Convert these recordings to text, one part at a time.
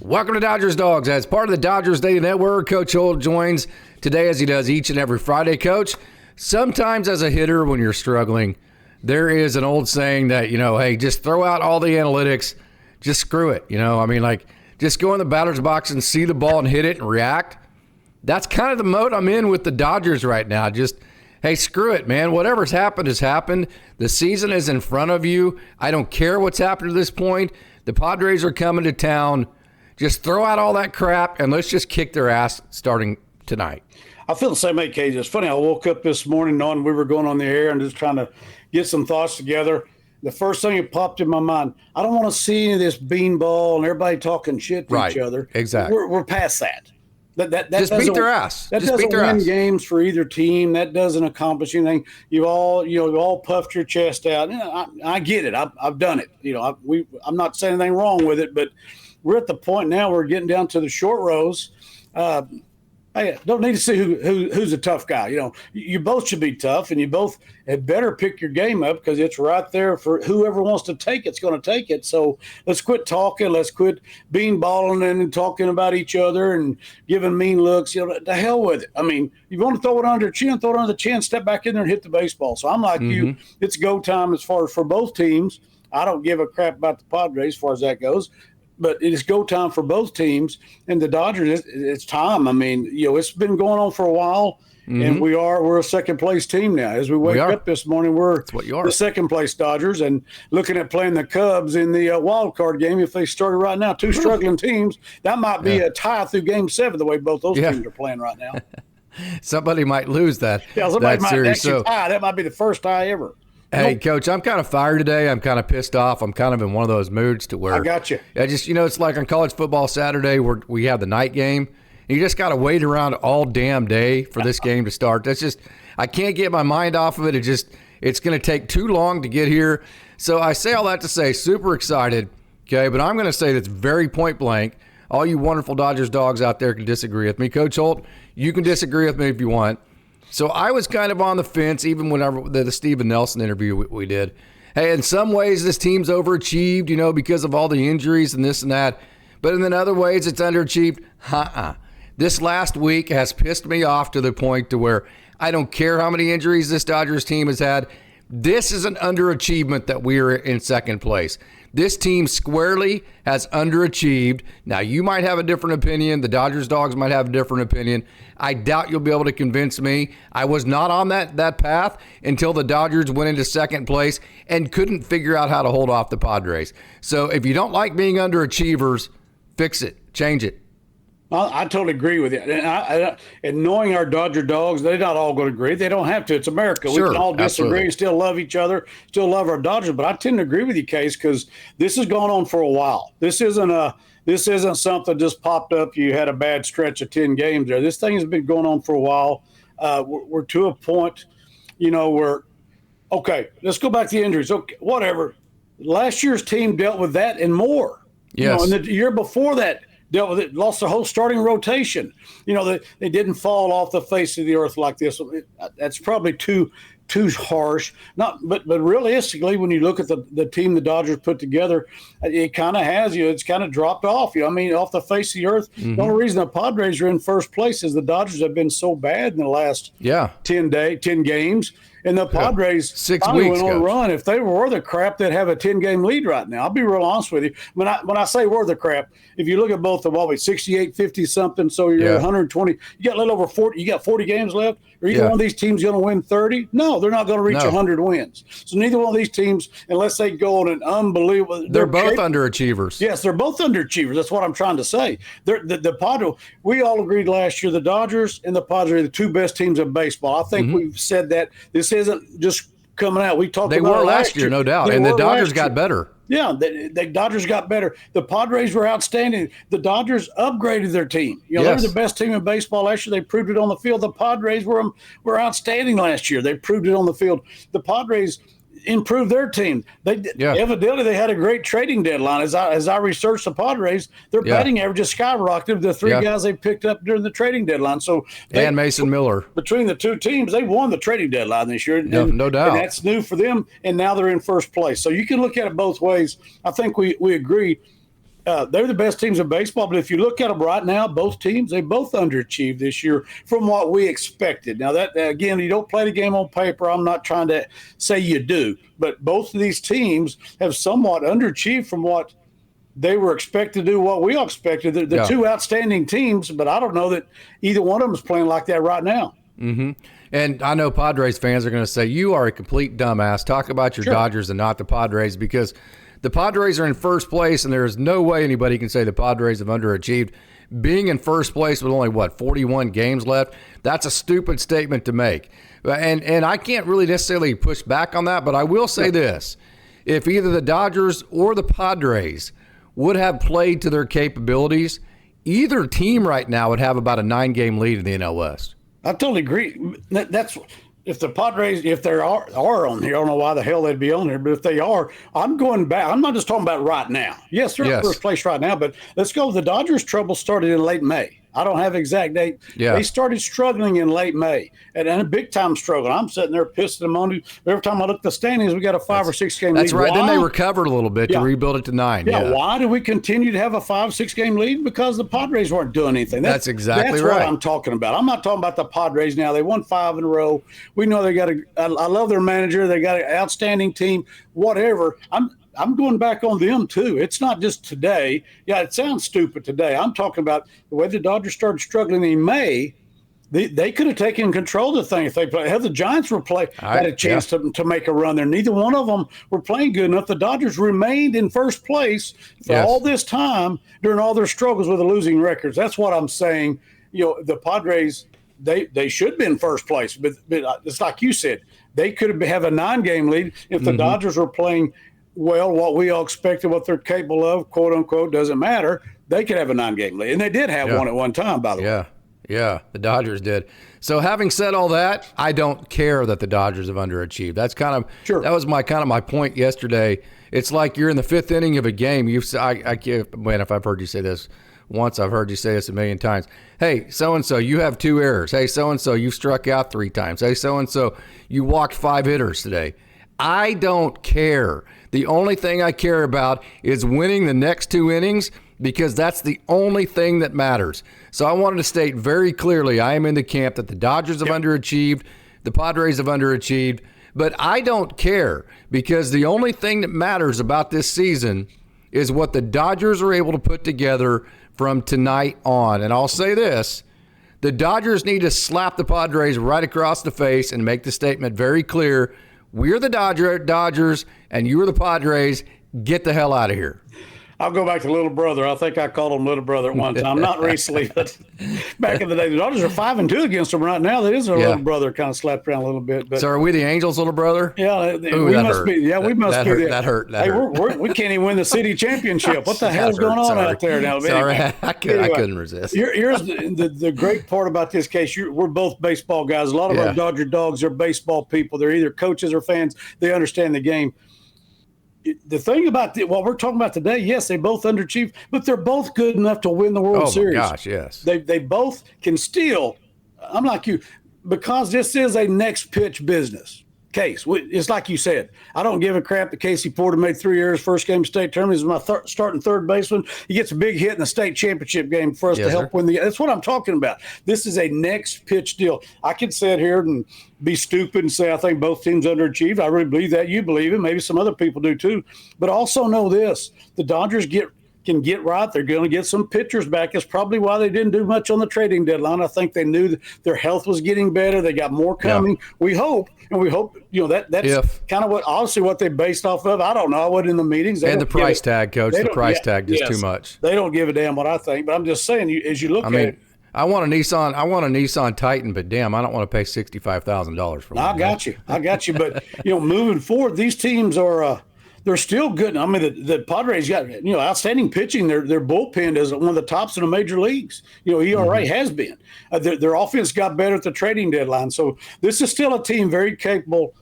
Welcome to Dodgers Dogs. As part of the Dodgers Daily Network, Coach Holt joins today as he does each and every Friday. Coach, sometimes as a hitter when you're struggling, there is an old saying that, hey, just throw out all the analytics, just screw it. Just go in the batter's box and see the ball and hit it and react. That's kind of the mode I'm in with the Dodgers right now. Just, hey, screw it, man. Whatever's happened has happened. The season is in front of you. I don't care what's happened to this point. The Padres are coming to town. Just throw out all that crap and let's just kick their ass starting tonight. I feel the same way, KJ. It's funny. I woke up this morning knowing we were going on the air and just trying to get some thoughts together. The first thing that popped in my mind, I don't want to see any of this beanball and everybody talking shit to each other. Exactly. We're past that. That just beat their ass. That doesn't win games for either team. That doesn't accomplish anything. You all puffed your chest out. I get it. I've done it. I'm not saying anything wrong with it, but we're at the point now we're getting down to the short rows. I don't need to see who's a tough guy. You both should be tough, and you both had better pick your game up because it's right there for whoever wants to take it's going to take it. So let's quit talking. Let's quit beanballing and talking about each other and giving mean looks. The hell with it. You want to throw it under the chin, throw it under the chin, step back in there and hit the baseball. So I'm like you. It's go time as far as for both teams. I don't give a crap about the Padres as far as that goes. But it is go time for both teams, and the Dodgers. It's time. It's been going on for a while, and we're a second place team now. As we wake up this morning, we're the second place Dodgers, and looking at playing the Cubs in the wild card game. If they started right now, two struggling teams, that might be a tie through Game 7. The way both those teams are playing right now, somebody might lose that. Yeah, somebody might actually tie. That might be the first tie ever. Hey, Coach, I'm kind of fired today. I'm kind of pissed off. I'm kind of in one of those moods to where I got you. I just, it's like on college football Saturday where we have the night game. And you just got to wait around all damn day for this game to start. That's just, I can't get my mind off of it. It's going to take too long to get here. So I say all that to say, super excited, okay? But I'm going to say that's very point blank. All you wonderful Dodgers dogs out there can disagree with me. Coach Holt, you can disagree with me if you want. So I was kind of on the fence, even whenever the Steven Nelson interview we did. Hey, in some ways, this team's overachieved, because of all the injuries and this and that. But in other ways, it's underachieved. This last week has pissed me off to the point to where I don't care how many injuries this Dodgers team has had. This is an underachievement that we are in second place. This team squarely has underachieved. Now, you might have a different opinion. The Dodgers dogs might have a different opinion. I doubt you'll be able to convince me. I was not on that path until the Dodgers went into second place and couldn't figure out how to hold off the Padres. So if you don't like being underachievers, fix it. Change it. I totally agree with you. And knowing our Dodger dogs, they're not all going to agree. They don't have to. It's America. Sure, we can all disagree absolutely. And still love each other, still love our Dodgers. But I tend to agree with you, Case, because this has gone on for a while. This isn't something just popped up. You had a bad stretch of 10 games there. This thing has been going on for a while. We're to a point, where, okay, let's go back to the injuries. Okay, whatever. Last year's team dealt with that and more. Yes. And the year before that, dealt with it, lost the whole starting rotation. They didn't fall off the face of the earth like this. That's probably too harsh. But realistically, when you look at the team the Dodgers put together, it kind of has it's kind of dropped off. Off the face of the earth. The only reason the Padres are in first place is the Dodgers have been so bad in the last 10 games. And the Padres 6 weeks went on a run. If they were the crap, they'd have a 10-game lead right now. I'll be real honest with you. When I say we're the crap, if you look at both of them, 68, 50 something, so you're 120. You got a little over 40. You got 40 games left. Are either one of these teams going to win 30? No, they're not going to reach 100 wins. So neither one of these teams, unless they go on an unbelievable. They're both underachievers. Yes, they're both underachievers. That's what I'm trying to say. The Padres. We all agreed last year the Dodgers and the Padres are the two best teams in baseball. I think we've said that. This isn't just coming out. We talked they about were it last year, no doubt. And the Dodgers got better. Yeah, the Dodgers got better. The Padres were outstanding. The Dodgers upgraded their team. They were the best team in baseball last year. They proved it on the field. The Padres were outstanding last year. They proved it on the field. The Padres improve their team. Evidently they had a great trading deadline. As I researched the Padres, their batting average has skyrocketed. The three guys they picked up during the trading deadline. So and Mason Miller. Between the two teams, they won the trading deadline this year. No doubt. And that's new for them. And now they're in first place. So you can look at it both ways. I think we agree. they're the best teams in baseball. But if you look at them right now, both teams, they both underachieved this year from what we expected. Now, that again, you don't play the game on paper. I'm not trying to say you do. But both of these teams have somewhat underachieved from what they were expected to do, what we all expected. They're two outstanding teams, but I don't know that either one of them is playing like that right now. Mm-hmm. And I know Padres fans are going to say, you are a complete dumbass. Talk about your Dodgers and not the Padres, because the Padres are in first place, and there is no way anybody can say the Padres have underachieved. Being in first place with only, 41 games left, that's a stupid statement to make. And I can't really necessarily push back on that, but I will say this. If either the Dodgers or the Padres would have played to their capabilities, either team right now would have about a 9-game lead in the NL West. I totally agree. That's if the Padres, if they are on here, I don't know why the hell they'd be on here, but if they are, I'm going back. I'm not just talking about right now. Yes, they're in first place right now, but let's go. The Dodgers' trouble started in late May. I don't have an exact date. Yeah. They started struggling in late May, and a big-time struggle. I'm sitting there pissing them on. Every time I look at the standings, we got a 5 or 6 game lead. That's right. Why? Then they recovered a little bit to rebuild it to 9. Yeah. Why do we continue to have a 5, 6 game lead? Because the Padres weren't doing anything. That's exactly right. That's what I'm talking about. I'm not talking about the Padres now. They won 5 in a row. We know they got I love their manager. They got an outstanding team, whatever. I'm going back on them, too. It's not just today. Yeah, it sounds stupid today. I'm talking about the way the Dodgers started struggling in May. They could have taken control of the thing if they played. Had the Giants had a chance to make a run there. Neither one of them were playing good enough. The Dodgers remained in first place for all this time during all their struggles with the losing records. That's what I'm saying. The Padres, they should be in first place. But it's like you said. They could have a 9-game lead if the Dodgers were playing – well, what we all expected, what they're capable of, quote unquote, doesn't matter. They could have a 9-game lead. And they did have one at one time, by the way. Yeah, the Dodgers did. So having said all that, I don't care that the Dodgers have underachieved. That's kind of that was my point yesterday. It's like you're in the 5th inning of a game. I can't, man, if I've heard you say this once, I've heard you say this a million times. Hey, so-and-so, you have 2 errors. Hey, so-and-so, you struck out 3 times. Hey, so-and-so, you walked 5 hitters today. I don't care. The only thing I care about is winning the next 2 innings, because that's the only thing that matters. So I wanted to state very clearly, I am in the camp that the Dodgers have underachieved, the Padres have underachieved, but I don't care, because the only thing that matters about this season is what the Dodgers are able to put together from tonight on. And I'll say this, the Dodgers need to slap the Padres right across the face and make the statement very clear. We're the Dodgers, and you're the Padres. Get the hell out of here. I'll go back to little brother. I think I called him little brother at one time. Not recently, but back in the day. The Dodgers are 5-2 against them right now. That is our little brother, kind of slapped around a little bit. But, so are we the Angels' little brother? Yeah, we must be. Yeah, we must be. That hurt. We can't even win the city championship. What the hell's going on out there now? Sorry, I couldn't resist. Here's the great part about this case. We're both baseball guys. A lot of our Dodger dogs are baseball people. They're either coaches or fans. They understand the game. The thing about what we're talking about today, yes, they both underachieved, but they're both good enough to win the World Series. Oh, my gosh, yes. They both can still, I'm like you, because this is a next pitch business case. It's like you said, I don't give a crap that Casey Porter made 3 errors first game state tournament. He's my starting third baseman. He gets a big hit in the state championship game for us to help win that's what I'm talking about. This is a next pitch deal. I could sit here and be stupid and say I think both teams underachieved. I really believe that. You believe it. Maybe some other people do too. But also know this, the Dodgers can get right. They're going to get some pitchers back. That's probably why they didn't do much on the trading deadline. I think they knew that their health was getting better. They got more coming. Yeah. We hope, that's kind of what they based off of. I don't know. I wasn't in the meetings. And the price tag, Coach. The price tag is too much. They don't give a damn what I think. But I'm just saying, as you look at it. I want a Nissan Titan, but damn, I don't want to pay $65,000 for one. I got you. But moving forward, these teams are. They're still good. I mean, the Padres got outstanding pitching. Their bullpen is one of the tops in the major leagues. ERA has been. Their offense got better at the trading deadline. So this is still a team very capable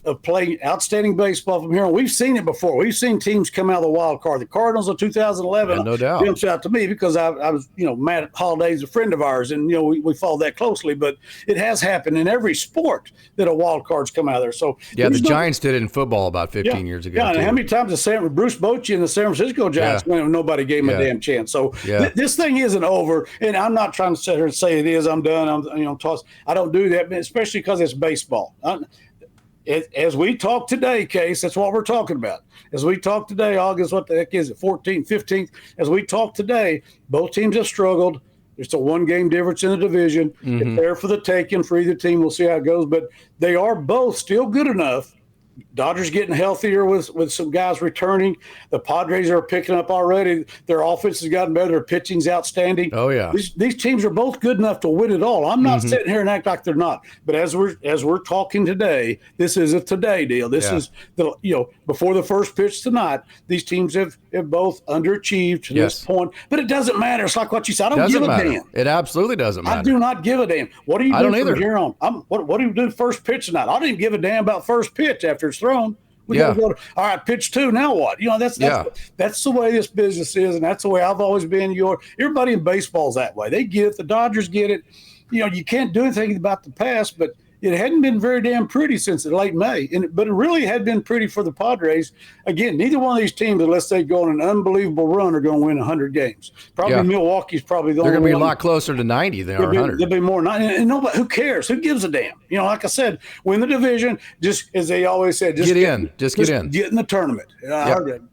of playing outstanding baseball from here on. We've seen it before. We've seen teams come out of the wild card. The Cardinals in 2011 no doubt jumps out to me because I was, Matt Halliday's a friend of ours, and we follow that closely. But it has happened in every sport that a wild card's come out of there. So yeah, the Giants did it in football about 15 years ago. Yeah, and how many times has Bruce Bochy and the San Francisco Giants went and nobody gave him a damn chance. So this thing isn't over, and I'm not trying to sit here and say it is. I'm done. I'm tossed. I don't do that, especially because it's baseball. As we talk today, Case, that's what we're talking about. As we talk today, August, what the heck is it, 14th, 15th? As we talk today, both teams have struggled. There's a one-game difference in the division. Mm-hmm. It's there for the taking for either team. We'll see how it goes. But they are both still good enough. Dodgers getting healthier with some guys returning. The Padres are picking up already. Their offense has gotten better. Their pitching's outstanding. Oh yeah, these teams are both good enough to win it all. I'm not sitting here and act like they're not. But as we're talking today, this is a today deal. This is before the first pitch tonight. These teams have both underachieved to this point. But it doesn't matter. It's like what you said. I don't give a damn. It absolutely doesn't matter. I do not give a damn. What do you do from here on? What do you do first pitch tonight? I don't even give a damn about first pitch after it's thrown. We got to go to, all right, pitch 2, now what? That's the way this business is, and that's the way I've always been. Everybody in baseball's that way. They get it. The Dodgers get it. You can't do anything about the past, but it hadn't been very damn pretty since the late May. But it really had been pretty for the Padres. Again, neither one of these teams, unless they go on an unbelievable run, are going to win 100 games. Probably Milwaukee's probably the only one. They're going to be a lot closer to 90 than 100. They'll be more 90. And nobody, who cares? Who gives a damn? Like I said, win the division, just as they always said, just get in. Just get in. Get in the tournament.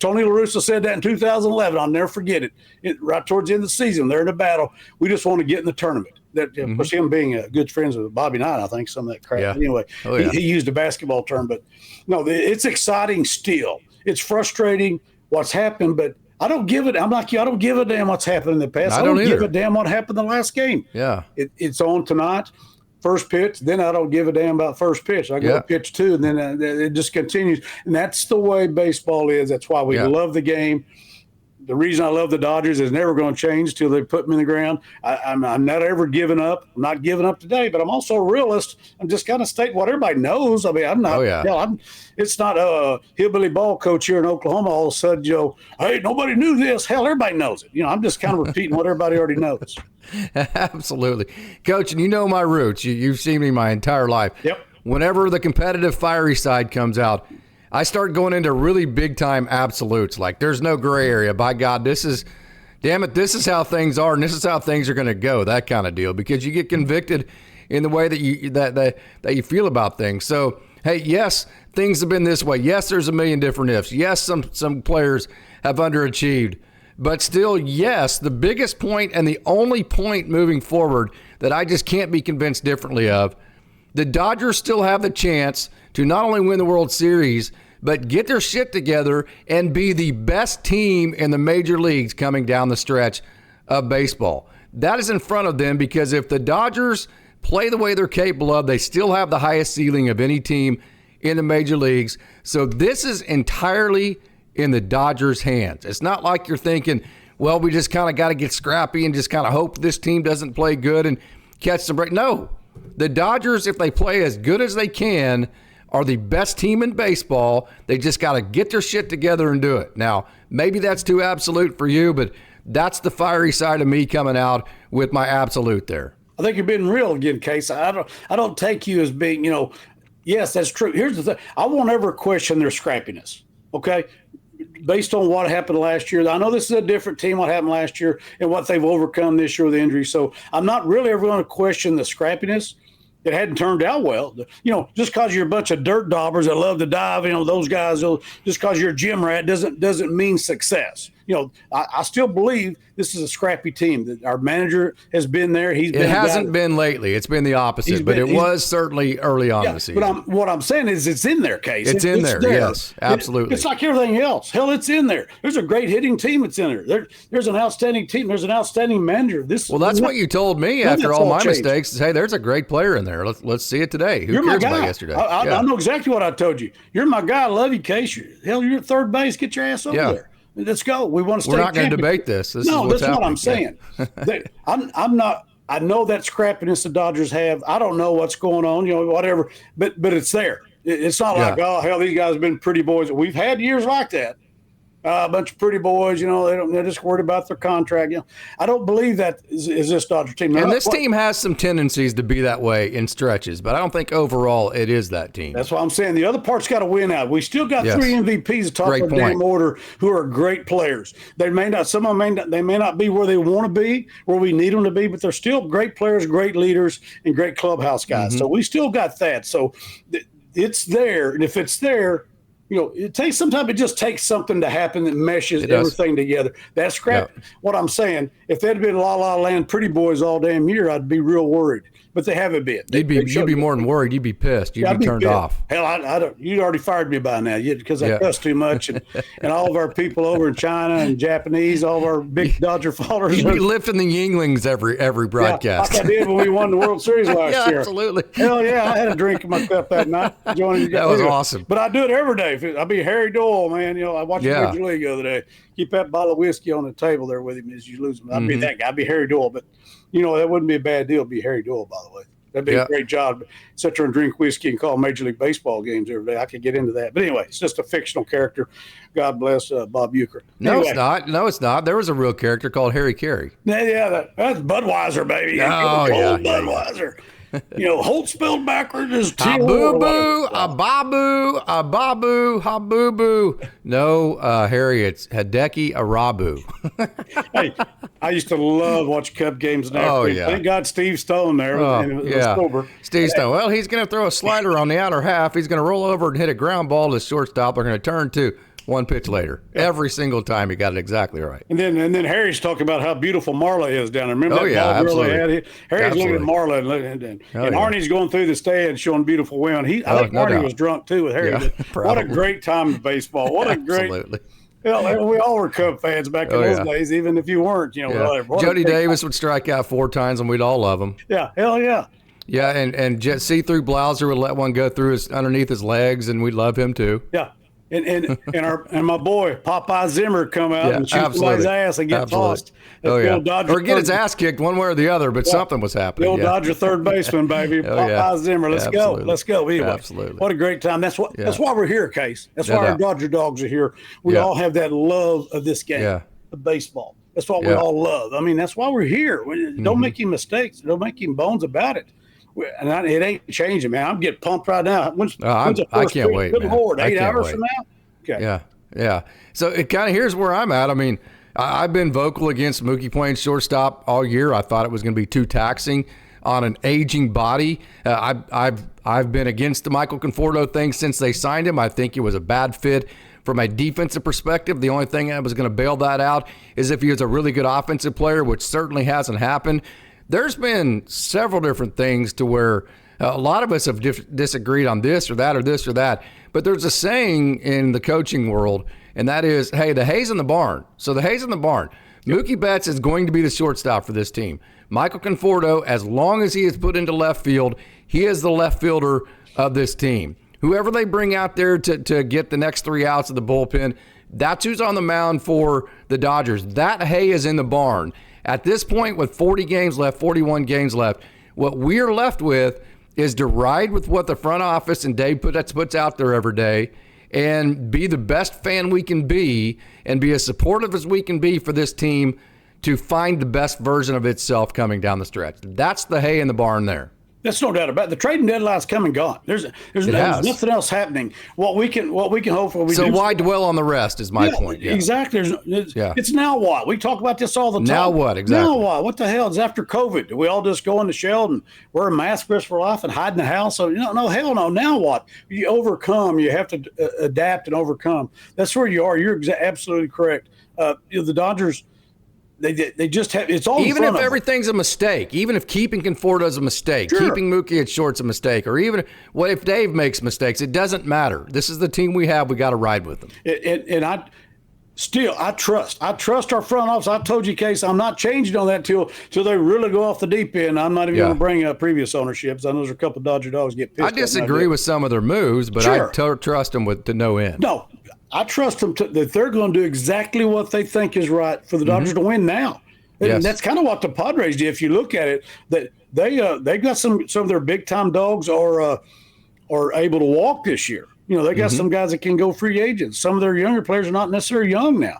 Tony La Russa said that in 2011. I'll never forget it. Right towards the end of the season, they're in a battle. We just want to get in the tournament. That of course, him being good friends with Bobby Knight, I think some of that crap. Yeah. Anyway, he used a basketball term, but no, it's exciting still. It's frustrating what's happened, but I don't give it. I'm like you. I don't give a damn what's happened in the past. I don't give a damn what happened in the last game. Yeah, it's on tonight. First pitch, then I don't give a damn about first pitch. I go to pitch 2, and then it just continues. And that's the way baseball is. That's why we love the game. The reason I love the Dodgers is never going to change till they put them in the ground. I'm not ever giving up. I'm not giving up today, but I'm also a realist. I'm just kind of stating what everybody knows. I mean, I'm not. It's not a hillbilly ball coach here in Oklahoma. All of a sudden, hey, nobody knew this. Hell, everybody knows it. I'm just kind of repeating what everybody already knows. Absolutely, Coach. And you know my roots. You've seen me my entire life. Yep. Whenever the competitive, fiery side comes out, I start going into really big-time absolutes. Like, there's no gray area. By God, this is how things are, and this is how things are going to go, that kind of deal, because you get convicted in the way that you feel about things. So, hey, yes, things have been this way. Yes, there's a million different ifs. Yes, some players have underachieved. But still, yes, the biggest point and the only point moving forward that I just can't be convinced differently of, the Dodgers still have the chance to not only win the World Series, but get their shit together and be the best team in the major leagues coming down the stretch of baseball. That is in front of them, because if the Dodgers play the way they're capable of, they still have the highest ceiling of any team in the major leagues. So this is entirely in the Dodgers' hands. It's not like you're thinking, well, we just kind of got to get scrappy and just kind of hope this team doesn't play good and catch some break. No. The Dodgers, if they play as good as they can, are the best team in baseball. They just got to get their shit together and do it. Now, maybe that's too absolute for you, but that's the fiery side of me coming out with my absolute there. I think you're being real again, Case. I don't take you as being, yes, that's true. Here's the thing. I won't ever question their scrappiness, okay? Based on what happened last year. I know this is a different team, what happened last year and what they've overcome this year with the injury. So I'm not really ever going to question the scrappiness. It hadn't turned out well. Just because you're a bunch of dirt daubers that love to dive, those guys, just because you're a gym rat doesn't mean success. I still believe this is a scrappy team. That our manager has been there. It hasn't been lately. It's been the opposite, but it was certainly early on the season. But what I'm saying is it's in there, Case. It's in there. Yes, absolutely. It's like everything else. Hell, it's in there. There's a great hitting team. It's in there. There's an outstanding team. There's an outstanding manager. Well, that's what you told me after all my mistakes. Is, hey, there's a great player in there. Let's see it today. Who cares about yesterday? I know exactly what I told you. You're my guy. I love you, Case. You're at third base. Get your ass over there. Let's go. We want to stay. We're not going to debate this. That's what I'm saying. I'm not. I know that scrappiness the Dodgers have. I don't know what's going on, whatever. But it's there. It's not like, oh, hell, these guys have been pretty boys. We've had years like that. A bunch of pretty boys, they're just worried about their contract. I don't believe that is this Dodger team. And this team has some tendencies to be that way in stretches, but I don't think overall it is that team. That's what I'm saying. The other part's got to win out. We still got 3 MVPs at top of the damn order who are great players. They may not, some of them may not be where they want to be, where we need them to be, but they're still great players, great leaders, and great clubhouse guys. So we still got that. So it's there, and if it's there, sometimes it just takes something to happen that meshes everything together. That's crap. Yeah. What I'm saying, if they'd been La La Land pretty boys all damn year, I'd be real worried. But they haven't been. You'd be more than worried. You'd be pissed. You'd be turned off. Hell, I don't. You'd already fired me by now because I cuss too much, and all of our people over in China and Japanese, all of our big Dodger followers. You'd be lifting the Yinglings every broadcast. Like I did when we won the World Series last year. Absolutely. Hell yeah, I had a drink in my cup that night. Joining you guys. That was awesome. But I do it every day. I'd be Harry Doyle, man. I watched the Major League the other day. Keep that bottle of whiskey on the table there with him as you lose him. I'd be that guy. I'd be Harry Doyle. But that wouldn't be a bad deal to be Harry Doyle, by the way. That'd be a great job. Sit there and drink whiskey and call Major League Baseball games every day. I could get into that. But anyway, it's just a fictional character. God bless Bob Uecker. No, it's not. No, it's not. There was a real character called Harry Carey. Yeah, that's Budweiser, baby. Budweiser. Holt spelled backwards is ha-boo-boo, a-babu, ha-boo-boo. No, Harry, it's Hideki Arabu. Hey, I used to love watching Cub games now. Oh, yeah. Thank God Steve Stone there was sober. Steve Stone. Well, he's going to throw a slider on the outer half. He's going to roll over and hit a ground ball to shortstop. They're going to turn to one pitch later. Every single time he got it exactly right. And then Harry's talking about how beautiful Marla is down there. Remember that ball absolutely. Really had? Harry's looking at Marla and Arnie's going through the stand showing beautiful women. I think Arnie was drunk too with Harry. What a great time in baseball. What a great Absolutely. We all were Cub fans back in those days, even if you weren't. Jody Davis would strike out 4 times and we'd all love him. Yeah, hell yeah. Yeah, and see-through Blauser would let one go through underneath his legs, and we'd love him too. Yeah. And my boy Popeye Zimmer come out and shoot somebody's ass and get tossed. Or get his ass kicked one way or the other, but something was happening. The old Dodger third baseman, baby. Popeye Zimmer. Let's go. Anyway, absolutely. What a great time. That's why we're here, Case. That's why our Dodger dogs are here. We all have that love of this game, of baseball. That's what we all love. I mean, that's why we're here. Don't make any mistakes. Don't make any bones about it. And it ain't changing, man. I'm getting pumped right now. I can't wait, Good man. Lord, 8 hours wait. from now? Okay. Yeah. So it kind of, here's where I'm at. I mean, I've been vocal against Mookie playing shortstop all year. I thought it was going to be too taxing on an aging body. I've been against the Michael Conforto thing since they signed him. I think it was a bad fit from a defensive perspective. The only thing that was going to bail that out is if he was a really good offensive player, which certainly hasn't happened. There's been several different things to where a lot of us have disagreed on this or that or this or that. But there's a saying in the coaching world, and that is, hey, the hay's in the barn. So the hay's in the barn. Mookie Betts is going to be the shortstop for this team. Michael Conforto, as long as he is put into left field, he is the left fielder of this team. Whoever they bring out there to get the next 3 outs of the bullpen, that's who's on the mound for the Dodgers. That hay is in the barn. At this point, with 40 games left, 41 games left, what we're left with is to ride with what the front office and Dave puts out there every day and be the best fan we can be and be as supportive as we can be for this team to find the best version of itself coming down the stretch. That's the hay in the barn there. That's no doubt about it. The trading deadline's come and gone. There's nothing else happening. What we can hope for. Why dwell on the rest is my point. Yeah. Exactly. It's now what? We talk about this all the time. Now what? Exactly. Now what? What the hell? It's after COVID. Do we all just go in the shell and wear masks for life and hide in the house? So no, hell no. Now what? You overcome. You have to adapt and overcome. That's where you are. You're absolutely correct. The Dodgers. They just have it's all even if everything's a mistake, even if keeping Conforto is a mistake, keeping Mookie at short's a mistake, or even what if Dave makes mistakes, it doesn't matter. This is the team we have. We got to ride with them. And I trust our front office. I told you, Case, I'm not changing on that till they really go off the deep end. I'm not even going to bring up previous ownerships. I know there's a couple of Dodger dogs get pissed. I disagree with some of their moves, but I trust them to no end. No, I trust them that they're going to do exactly what they think is right for the Dodgers to win now. And that's kind of what the Padres did. If you look at it, that they got some of their big time dogs are are able to walk this year. You know, they got some guys that can go free agents. Some of their younger players are not necessarily young now.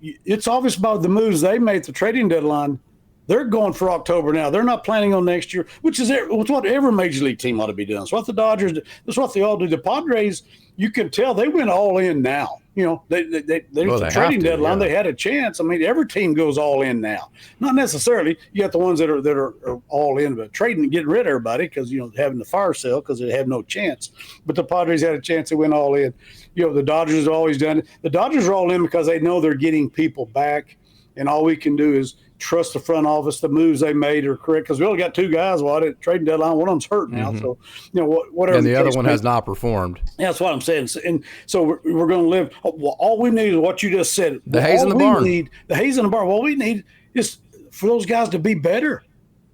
It's obvious about the moves they made at the trading deadline. They're going for October now. They're not planning on next year, which is what every major league team ought to be doing. That's what the Dodgers do. That's what they all do. The Padres, you can tell they went all in now. You know, the trading deadline, they had a chance. I mean, every team goes all in now. Not necessarily. You got the ones that are all in, but trading and getting rid of everybody because, you know, having the fire sale because they have no chance. But the Padres had a chance. They went all in. You know, the Dodgers have always done it. The Dodgers are all in because they know they're getting people back, and all we can do is trust the front office. The moves they made are correct because we only got two guys at the trading deadline. One of them's hurt now, so you know whatever. And the other one has not performed. Yeah, that's what I'm saying. And so we're going to live. All we need is what you just said. The Haze in the barn. The Haze in the barn. What we need is for those guys to be better.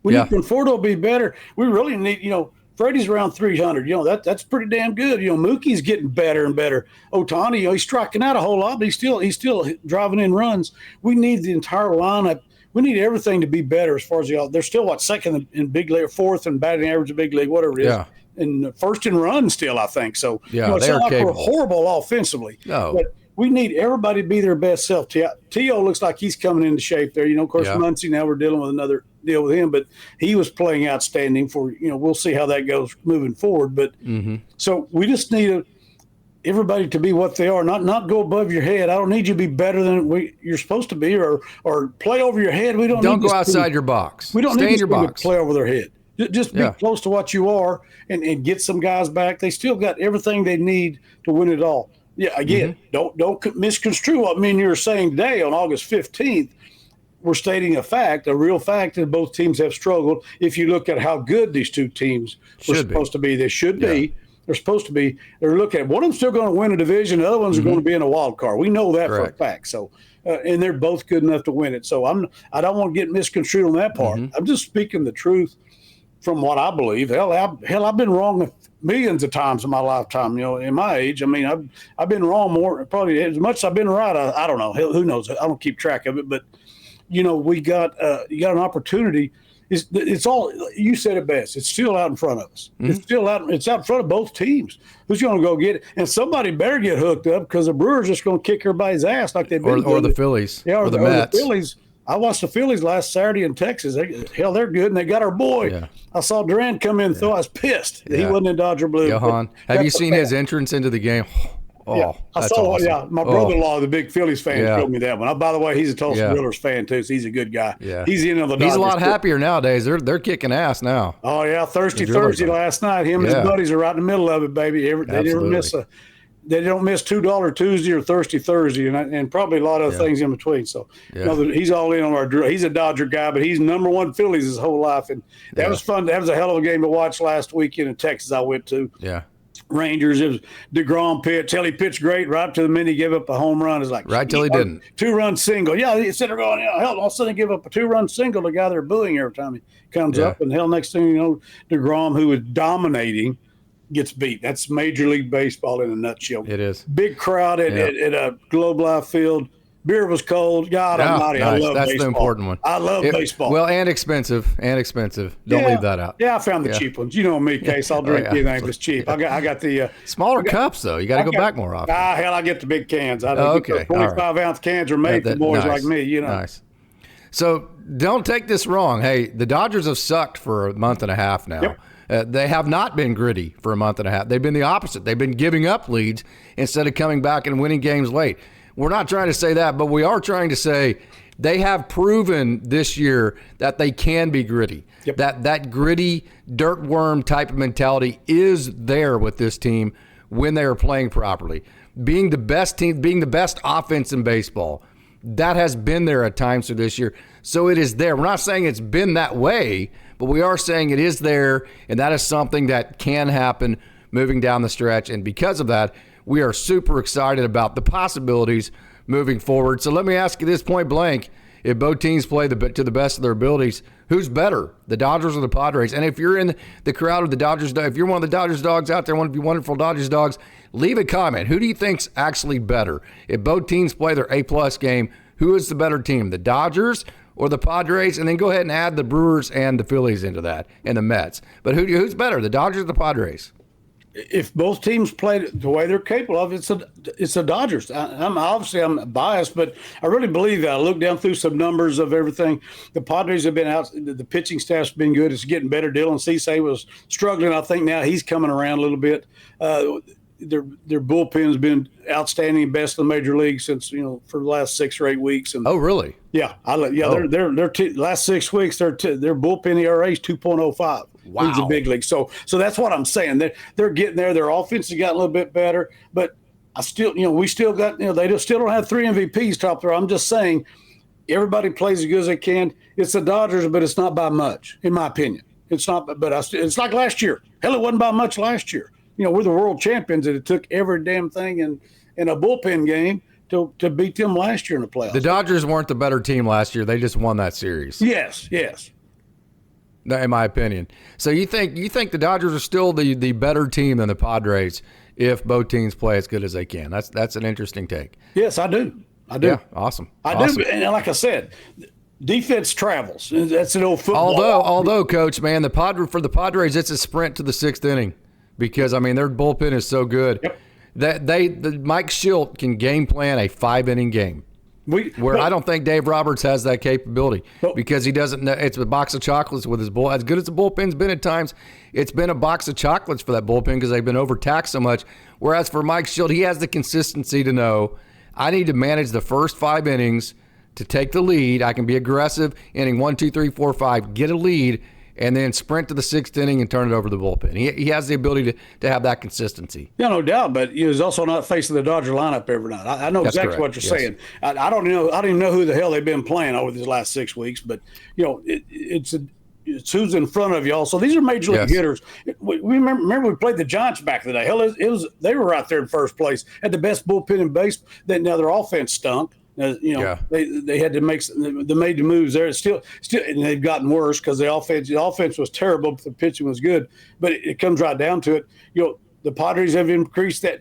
We need Conforto to be better. We really need, you know, Freddie's around 300. You know, that's pretty damn good. You know, Mookie's getting better and better. Otani, you know, he's striking out a whole lot, but he's still driving in runs. We need the entire lineup. We need everything to be better as far as they're still second in big league, fourth in batting average in big league, whatever it is. Yeah. And first in runs still, I think. So yeah, you know, it's not like capable. We're horrible offensively. No. But we need everybody to be their best self. T.O. looks like he's coming into shape there. You know, of course, Muncy, now we're dealing with another deal with him, but he was playing outstanding for, you know, we'll see how that goes moving forward. But so we just need everybody to be what they are, not go above your head. I don't need you to be better than you're supposed to be, or play over your head. We don't go outside your box. We don't Stay need in your box. To play over their head. Just be close to what you are and get some guys back. They still got everything they need to win it all. Yeah, again, don't misconstrue what me and you are saying today on August 15th. We're stating a fact, a real fact, that both teams have struggled. If you look at how good these two teams were supposed to be, they should be. They're supposed to be. They're looking at one of them's still going to win a division. The other ones are going to be in a wild card. We know that for a fact. So, and they're both good enough to win it. So I don't want to get misconstrued on that part. I'm just speaking the truth from what I believe. Hell, I've been wrong millions of times in my lifetime. You know, in my age, I mean, I've been wrong more probably as much as I've been right. I don't know. Who knows? I don't keep track of it. But you know, you got an opportunity. It's all, you said it best. It's still out in front of us. It's still out. It's out in front of both teams. Who's going to go get it? And somebody better get hooked up because the Brewers just going to kick everybody's ass like they've been. Or the Phillies. Yeah, or the Mets. The Phillies. I watched the Phillies last Saturday in Texas. They're good, and they got our boy. Yeah. I saw Durant come in and throw. I was pissed that he wasn't in Dodger blue. Johan, have you seen his entrance into the game? Oh, I saw. Awesome. Yeah, my brother-in-law, the big Phillies fan, showed me that one. By the way, he's a tulsadrillers fan too, so he's a good guy. Yeah. He's in on the Dodgers. He's a lot happier nowadays. They're kicking ass now. Oh yeah, Thursday last night. Him and his buddies are right in the middle of it, baby. They never miss They don't miss $2 Tuesday or Thirsty Thursday, and probably a lot of things in between. So you know, he's all in on our drill. He's a Dodger guy, but he's number one Phillies his whole life, and that was fun. That was a hell of a game to watch last weekend in Texas. I went to. Yeah. Rangers, it was DeGrom pitch. Hell, he pitched great right to the minute he gave up a home run. It's like right till he didn't. 2-run single. Yeah, he said they're going. Hell, all of a sudden he give up a 2-run single. The guy they're booing every time he comes up, and hell, next thing you know, DeGrom, who was dominating, gets beat. That's Major League Baseball in a nutshell. It is big crowd at a Globe Life Field. Beer was cold. God almighty, nice. I love That's baseball. The important one. I love baseball. Well, and expensive. Don't leave that out. Yeah, I found the cheap ones. You know me, Case. I'll drink anything if it's cheap. I got the smaller cups though. You got to go back more often. Hell, I get the big cans. I think 25-ounce cans are made for boys like me. You know. Nice. So don't take this wrong. Hey, the Dodgers have sucked for a month and a half now. Yep. They have not been gritty for a month and a half. They've been the opposite. They've been giving up leads instead of coming back and winning games late. We're not trying to say that, but we are trying to say they have proven this year that they can be gritty. Yep. That gritty dirt worm type of mentality is there with this team when they are playing properly. Being the best team, being the best offense in baseball, that has been there at times through this year. So it is there. We're not saying it's been that way, but we are saying it is there, and that is something that can happen moving down the stretch. And because of that, we are super excited about the possibilities moving forward. So let me ask you this point blank. If both teams play to the best of their abilities, who's better, the Dodgers or the Padres? And if you're in the crowd of the Dodgers, if you're one of the Dodgers dogs out there, one of you wonderful Dodgers dogs, leave a comment. Who do you think's actually better? If both teams play their A-plus game, who is the better team, the Dodgers or the Padres? And then go ahead and add the Brewers and the Phillies into that, and the Mets. But who's better, the Dodgers or the Padres? if both teams played the way they're capable of, it's the Dodgers. I'm biased, but I really believe that. I looked down through some numbers of everything. The Padres have been out. The pitching staff's been good. It's getting better. Dylan Cease was struggling. I think now he's coming around a little bit. Their bullpen's been outstanding, best in the major league since for the last 6 or 8 weeks. And oh, really? Yeah, Their last 6 weeks, their bullpen ERA is 2.05. Wow, leads the big league. So that's what I'm saying. They're getting there. Their offense has gotten a little bit better, but we still got they still don't have 3 MVPs top there. I'm just saying, everybody plays as good as they can. It's the Dodgers, but it's not by much, in my opinion. It's not, but it's like last year. Hell, it wasn't by much last year. We're the world champions, and it took every damn thing in a bullpen game to beat them last year in the playoffs. The Dodgers weren't the better team last year. They just won that series. Yes. In my opinion. So you think the Dodgers are still the better team than the Padres if both teams play as good as they can? That's an interesting take. Yes, I do. Yeah, awesome. I do, and like I said, defense travels. That's an old football. Although, Coach, man, for the Padres, it's a sprint to the 6th inning because their bullpen is so good. Yep. That Mike Schilt can game plan a 5-inning game. I don't think Dave Roberts has that capability because he doesn't know. It's a box of chocolates with his bull. As good as the bullpen's been at times, it's been a box of chocolates for that bullpen because they've been overtaxed so much. Whereas for Mike Schilt, he has the consistency to know I need to manage the first 5 innings to take the lead. I can be aggressive, inning 1, 2, 3, 4, 5, get a lead, and then sprint to the 6th inning and turn it over to the bullpen. He has the ability to have that consistency. Yeah, no doubt, but he's also not facing the Dodger lineup every night. I know That's exactly correct. what you're saying. I don't even know who the hell they've been playing over these last 6 weeks, but it's who's in front of y'all. So these are major league hitters. We remember we played the Giants back in the day. Hell, they were right there in first place, had the best bullpen in baseball. Now their offense stunk. They had to make they made the moves there. It's still, and they've gotten worse because the offense was terrible, but the pitching was good. But it comes right down to it. The Padres have increased that.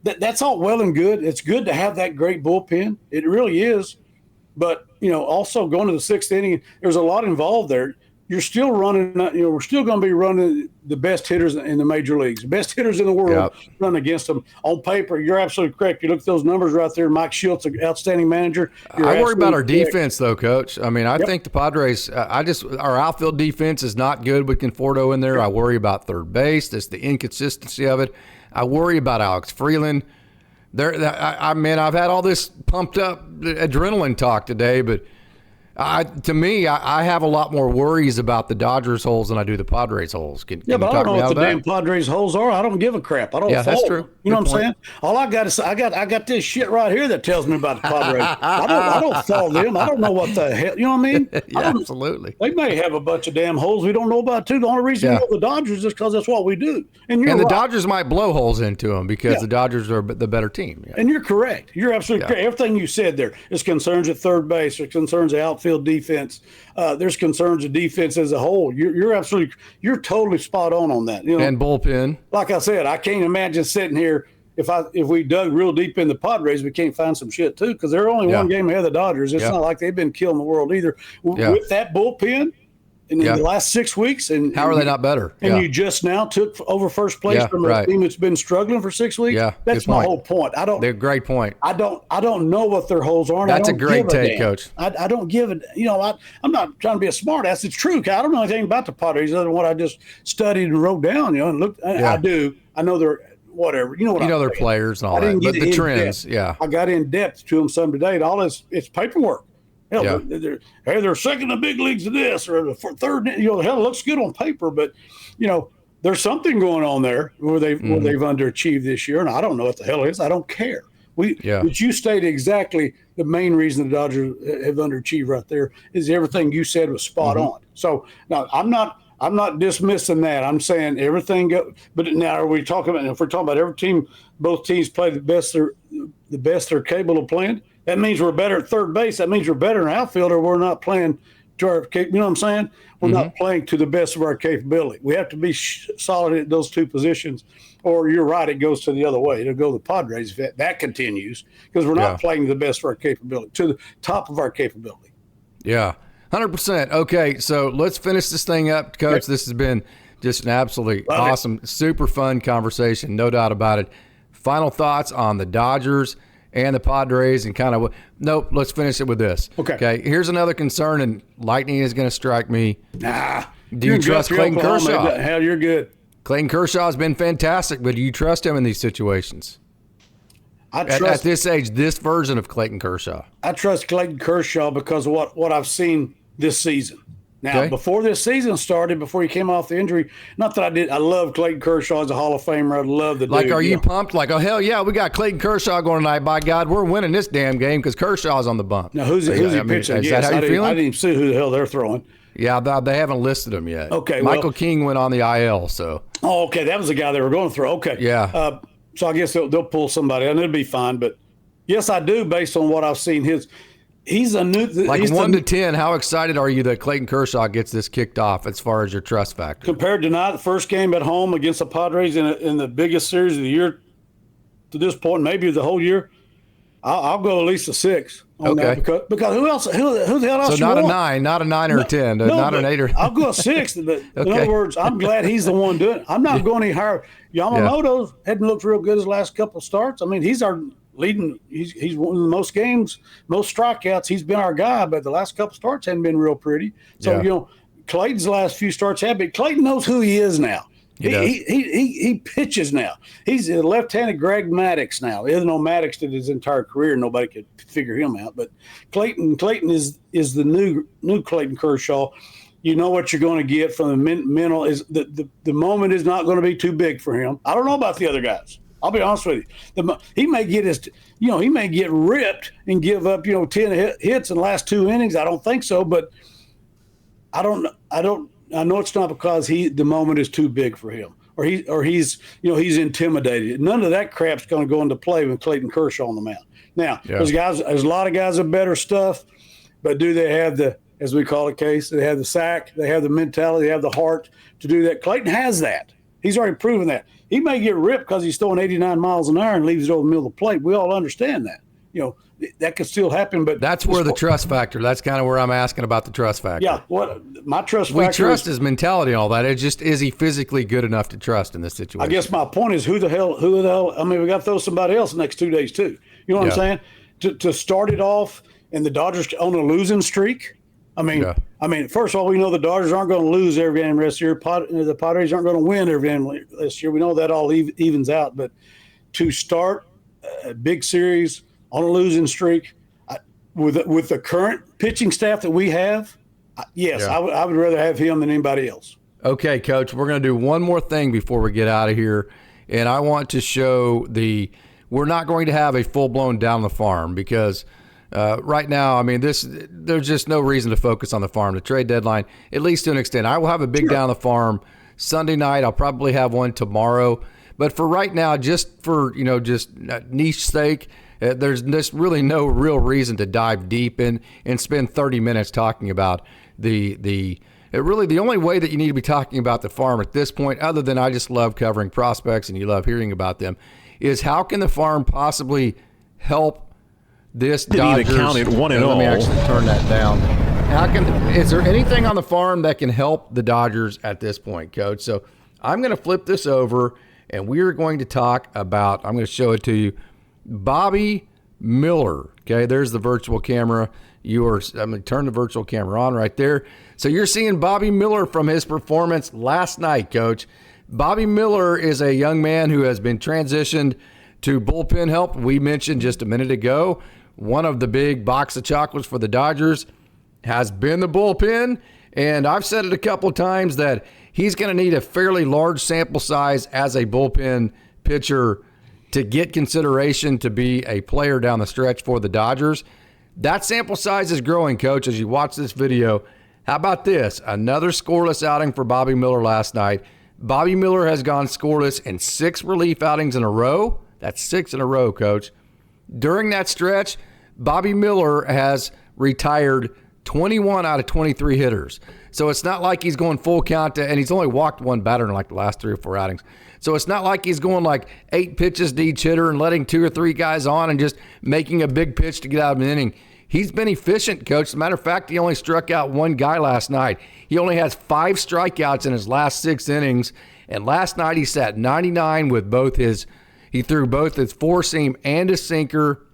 That's all well and good. It's good to have that great bullpen. It really is. But also going to the 6th inning, there's a lot involved there. You're still running. We're still going to be running the best hitters in the major leagues, the best hitters in the world. Run against them on paper. You're absolutely correct. You look at those numbers right there. Mike Schilt's an outstanding manager. I worry about our defense, though, Coach. I think the Padres. Our outfield defense is not good with Conforto in there. I worry about third base. That's the inconsistency of it. I worry about Alex Freeland. I've had all this pumped up adrenaline talk today, but. To me, I have a lot more worries about the Dodgers holes than I do the Padres holes. Can but I don't know what the damn Padres holes are. I don't give a crap. I don't. That's true. You know what I'm saying? All I got is I got this shit right here that tells me about the Padres. I don't follow them. I don't know what the hell. You know what I mean? Absolutely. They may have a bunch of damn holes we don't know about too. The only reason we know the Dodgers is because that's what we do. And the Dodgers might blow holes into them because the Dodgers are the better team. Yeah. And you're correct. You're absolutely correct. Everything you said there is concerns at third base, or concerns of outfield defense. There's concerns of defense as a whole. You're totally spot on that. And bullpen. Like I said, I can't imagine sitting here if we dug real deep in the Padres, we can't find some shit too because they're only one game ahead of the Dodgers. It's not like they've been killing the world either. With that bullpen in the last 6 weeks, and how are they not better? And you just now took over first place from a team that's been struggling for 6 weeks. Yeah, that's my whole point. They're a great point. I don't know what their holes are. That's a great take, Coach. I don't give it. I'm not trying to be a smart ass. It's true. I don't know anything about the Padres other than what I just studied and wrote down. And looked. I do. I know they're whatever. You know their players and all that. But the trends, I got in depth to them some today. And all this, it's paperwork. Hell, they're second in the big leagues of this or the third. Hell, it looks good on paper, but there's something going on there where they've underachieved this year, and I don't know what the hell it is. I don't care. But you stated exactly the main reason the Dodgers have underachieved right there is everything you said was spot on. So now I'm not dismissing that. I'm saying everything but now are we talking about if we're talking about every team, both teams play the best they're capable of playing? That means we're better at third base. That means we're better in outfielder. We're not playing to our, you know what I'm saying? We're not playing to the best of our capability. We have to be solid at those two positions, or you're right, it goes to the other way. It'll go to the Padres if that continues because we're not playing to the best of our capability, to the top of our capability. Yeah, 100%. Okay, so let's finish this thing up, Coach. This has been Just an absolutely Love awesome, super fun conversation, no doubt about it. Final thoughts on the Dodgers and the Padres and kind of nope, let's finish it with this. Okay. Here's another concern, and lightning is going to strike me. Nah. Do you trust Clayton Kershaw? Hell, you're good. Clayton Kershaw has been fantastic, but do you trust him in these situations? At this age, this version of Clayton Kershaw. I trust Clayton Kershaw because of what I've seen this season. Now, before this season started, before he came off the injury, not that I love Clayton Kershaw as a Hall of Famer. I love the dude. Like, are you pumped? Like, oh, hell yeah, we got Clayton Kershaw going tonight. By God, we're winning this damn game because Kershaw's on the bump. Now, who's he pitching against? Is that how you're feeling? I didn't even see who the hell they're throwing. Yeah, they haven't listed him yet. Okay, Michael King went on the IL, so. Oh, okay, that was the guy they were going to throw. Okay. Yeah. So I guess they'll pull somebody, and it'll be fine. But, yes, I do, based on what I've seen. He's a new – Like 1 to 10, how excited are you that Clayton Kershaw gets this kicked off as far as your trust factor? Compared to the first game at home against the Padres in the biggest series of the year to this point, maybe the whole year, I'll go at least a 6 on that because who else? Who the hell else? So not a 9, not a 9 or a 10, not an 8 or. I'll go a 6. But in other words, I'm glad he's the one doing it. I'm not going any higher. Yamamoto hadn't looked real good his last couple of starts. I mean, he's our leading. He's won the most games, most strikeouts. He's been our guy, but the last couple of starts hadn't been real pretty. So Clayton's last few starts have been. Clayton knows who he is now. He pitches now. He's a left-handed Greg Maddux now. Even though Maddux did his entire career, nobody could figure him out. But Clayton is the new Clayton Kershaw. You know what you're going to get from the mental. Is the moment is not going to be too big for him. I don't know about the other guys. I'll be honest with you. He may get he may get ripped and give up 10 hits in the last 2 innings. I don't think so, but I know it's not because the moment is too big for him, or he's intimidated. None of that crap's going to go into play with Clayton Kershaw on the mound. Now, there's a lot of guys with better stuff, but do they have the, as we call it, case? They have the sack, they have the mentality, they have the heart to do that. Clayton has that. He's already proven that. He may get ripped because he's throwing 89 miles an hour and leaves it over the middle of the plate. We all understand that. That could still happen, but that's where the trust factor. That's kind of where I'm asking about the trust factor. Yeah, my trust factor. We trust his mentality and all that. It just, is he physically good enough to trust in this situation? I guess my point is who the hell? I mean, we got to throw somebody else the next 2 days too. You know what I'm saying? To start it off, and the Dodgers on a losing streak. I mean, first of all, we know the Dodgers aren't going to lose every game the rest of the year. The Padres aren't going to win every game this year. We know that all evens out. But to start a big series on a losing streak, with the current pitching staff that we have, I would rather have him than anybody else. Okay, Coach, we're going to do one more thing before we get out of here, and I want to show we're not going to have a full-blown down the farm because right now, I mean, there's just no reason to focus on the farm. The trade deadline, at least to an extent. I will have a big down the farm Sunday night. I'll probably have one tomorrow. But for right now, just for just niche sake, there's just really no real reason to dive deep in and spend 30 minutes talking about the only way that you need to be talking about the farm at this point, other than I just love covering prospects and you love hearing about them, is how can the farm possibly help this Dodgers? Counted 1-0. Let me actually turn that down. Is there anything on the farm that can help the Dodgers at this point, Coach? So I'm going to flip this over, and we are going to talk about, I'm going to show it to you, Bobby Miller. Okay, there's the virtual camera. I'm going to turn the virtual camera on right there. So you're seeing Bobby Miller from his performance last night, Coach. Bobby Miller is a young man who has been transitioned to bullpen help. We mentioned just a minute ago, one of the big box of chocolates for the Dodgers has been the bullpen. And I've said it a couple of times that he's going to need a fairly large sample size as a bullpen pitcher to get consideration to be a player down the stretch for the Dodgers. That sample size is growing, Coach, as you watch this video. How about this? Another scoreless outing for Bobby Miller last night. Bobby Miller has gone scoreless in 6 relief outings in a row. That's 6 in a row, Coach. During that stretch, Bobby Miller has retired 21 out of 23 hitters. So it's not like he's going full count, and he's only walked one batter in like the last 3 or 4 outings. So it's not like he's going like 8 pitches to each hitter and letting 2 or 3 guys on and just making a big pitch to get out of an inning. he's been efficient, Coach. As a matter of fact, he only struck out one guy last night. He only has 5 strikeouts in his last 6 innings. And last night he sat 99 with he threw both his four-seam and his sinker.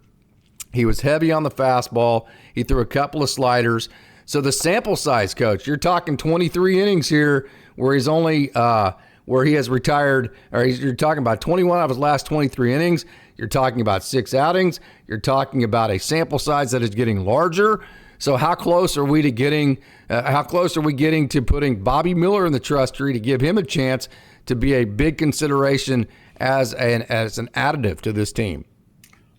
He was heavy on the fastball. He threw a couple of sliders. So the sample size, Coach, you're talking 23 innings here where he's only where he has retired, or you're talking about 21 out of his last 23 innings. You're talking about 6 outings. You're talking about a sample size that is getting larger. So how close are we to getting? How close are we getting to putting Bobby Miller in the trust tree to give him a chance to be a big consideration as an additive to this team?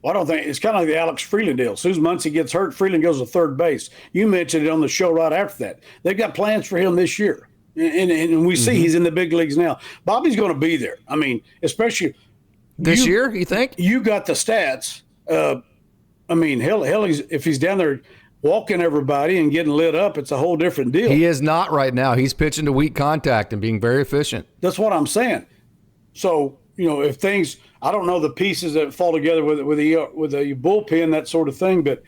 Well, I don't think it's kind of like the Alex Freeland deal. As soon as Muncy gets hurt, Freeland goes to third base. You mentioned it on the show right after that. They've got plans for him this year, and we see he's in the big leagues now. Bobby's going to be there. I mean, especially this year. You think you got the stats? I mean, hell, if he's down there walking everybody and getting lit up, it's a whole different deal. He is not right now. He's pitching to weak contact and being very efficient. That's what I'm saying. So, if things, I don't know the pieces that fall together with a bullpen, that sort of thing, but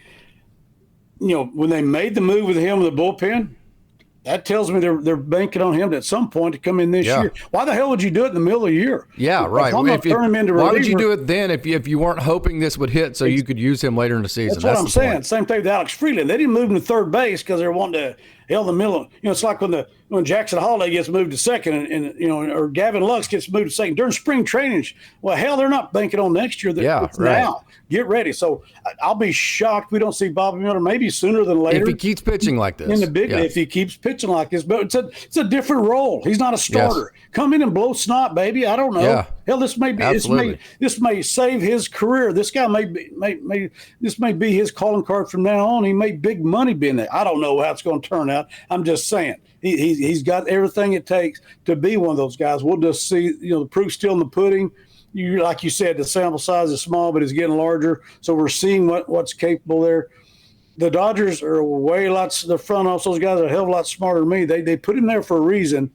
when they made the move with him with the bullpen, that tells me they're banking on him at some point to come in this year. Why the hell would you do it in the middle of the year? Yeah, right. Why would you do it then if you weren't hoping this would hit so you could use him later in the season? That's what I'm saying. Same thing with Alex Freeland. They didn't move him to third base because they were wanting to hell in the middle. It's like when Jackson Halliday gets moved to second or Gavin Lux gets moved to second during spring training. Well, hell, they're not banking on next year. It's now. Get ready. So I'll be shocked we don't see Bobby Miller maybe sooner than later. If he keeps pitching like this. In the big if he keeps pitching like this. But it's a different role. He's not a starter. Yes. Come in and blow snot, baby. I don't know. Yeah. Hell, this may save his career. This guy this may be his calling card from now on. He may big money being there. I don't know how it's going to turn out. I'm just saying. He's got everything it takes to be one of those guys. We'll just see, the proof's still in the pudding. Like you said, the sample size is small, but it's getting larger. So we're seeing what's capable there. The Dodgers are the front office, those guys are a hell of a lot smarter than me. They put him there for a reason.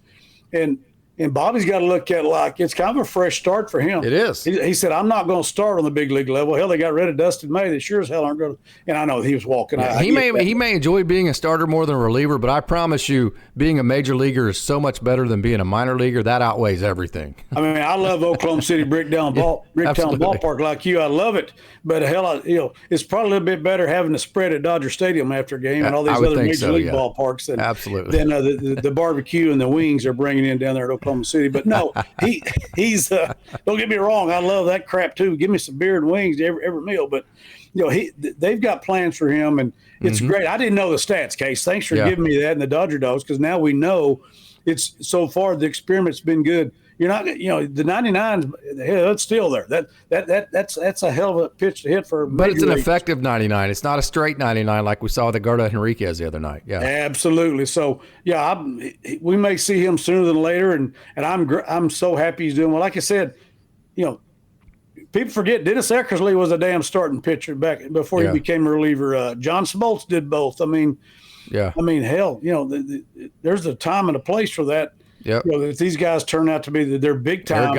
And Bobby's got to look at it like it's kind of a fresh start for him. It is. He said, I'm not going to start on the big league level. Hell, they got rid of Dustin May. They sure as hell aren't going to. And I know he was walking out. He may enjoy being a starter more than a reliever, but I promise you, being a major leaguer is so much better than being a minor leaguer. That outweighs everything. I mean, I love Oklahoma City Bricktown Ballpark like you. I love it. But hell, it's probably a little bit better having the spread at Dodger Stadium after a game and all these other major league ballparks than the barbecue and the wings they're bringing in down there at Oklahoma City. But no, he's don't get me wrong, I love that crap too. Give me some beer and wings every meal. But they've got plans for him, and it's great. I didn't know the stats, Case. Thanks for giving me that and the Dodger Dogs, because now we know it's so far the experiment's been good. You're not, the 99, it's still there. That's a hell of a pitch to hit for. But it's an effective 99. It's not a straight 99 like we saw with Edgardo Henriquez the other night. Yeah, absolutely. So we may see him sooner than later, and I'm so happy he's doing well. Like I said, people forget Dennis Eckersley was a damn starting pitcher back before he became a reliever. John Smoltz did both. I mean, hell, there's a time and a place for that. Yep. If these guys turn out to be their big time.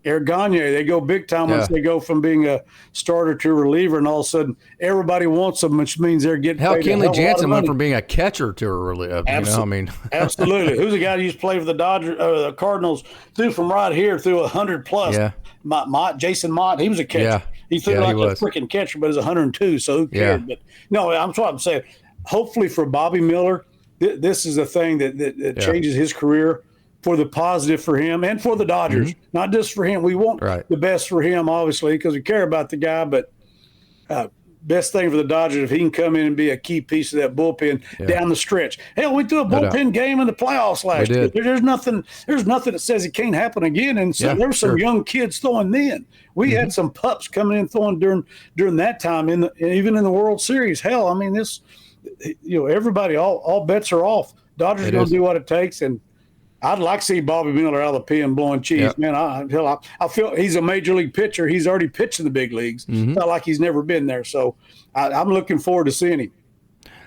Eric Gagne, they go big time once they go from being a starter to a reliever, and all of a sudden everybody wants them, which means they're getting paid Kenley Jansen went from being a catcher to a reliever. Absolutely. Who's the guy who used to play for the Dodgers, the Cardinals? Threw from right here through 100 plus. Yeah. Jason Mott, he was a catcher. Yeah. He threw like a freaking catcher, but it was 102. So who cares? Yeah. But no, that's what I'm saying. Hopefully for Bobby Miller, this is a thing that changes his career for the positive for him and for the Dodgers, not just for him. We want the best for him, obviously, because we care about the guy, but best thing for the Dodgers if he can come in and be a key piece of that bullpen down the stretch. Hell, we threw a bullpen game in the playoffs last year. There's nothing that says it can't happen again. And so there were some young kids throwing then. We had some pups coming in throwing during that time, even in the World Series. Hell, I mean, everybody, all bets are off. Dodgers are going to do what it takes, and I'd like to see Bobby Miller out of the pen blowing cheese. Yep. Man, I feel he's a major league pitcher. He's already pitched in the big leagues. It's not like he's never been there. So I'm looking forward to seeing him.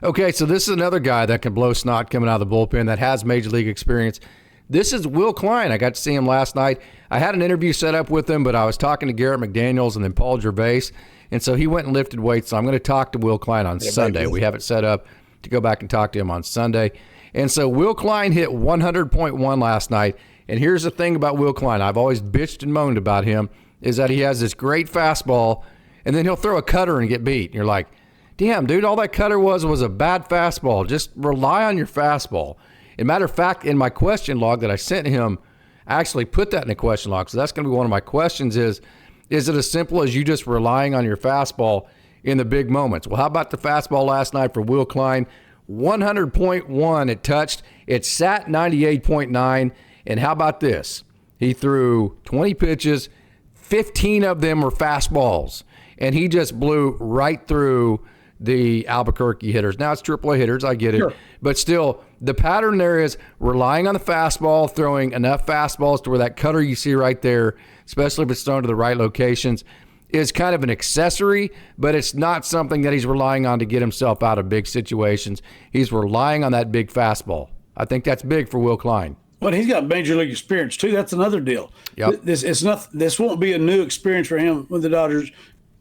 Okay, so this is another guy that can blow snot coming out of the bullpen that has major league experience. This is Will Klein. I got to see him last night. I had an interview set up with him, but I was talking to Garrett McDaniels and then Paul Gervais, and so he went and lifted weights. So I'm going to talk to Will Klein on Sunday. We have it set up to go back and talk to him on Sunday. And so Will Klein hit 100.1 last night. And here's the thing about Will Klein. I've always bitched and moaned about him, is that he has this great fastball, and then he'll throw a cutter and get beat. And you're like, damn, dude, all that cutter was a bad fastball. Just rely on your fastball. As a matter of fact, in my question log that I sent him, I actually put that in the question log. So that's going to be one of my questions is it as simple as you just relying on your fastball in the big moments? Well, how about the fastball last night for Will Klein? 100.1 it touched. It sat 98.9. And how about this? He threw 20 pitches, 15 of them were fastballs. And he just blew right through the Albuquerque hitters. Now it's AAA hitters, I get it. Sure. But still, the pattern there is relying on the fastball, throwing enough fastballs to where that cutter you see right there, especially if it's thrown to the right locations, is kind of an accessory, but it's not something that he's relying on to get himself out of big situations. He's relying on that big fastball. I think that's big for Will Klein. Well, he's got major league experience too. That's another deal. Yep. This won't be a new experience for him with the Dodgers.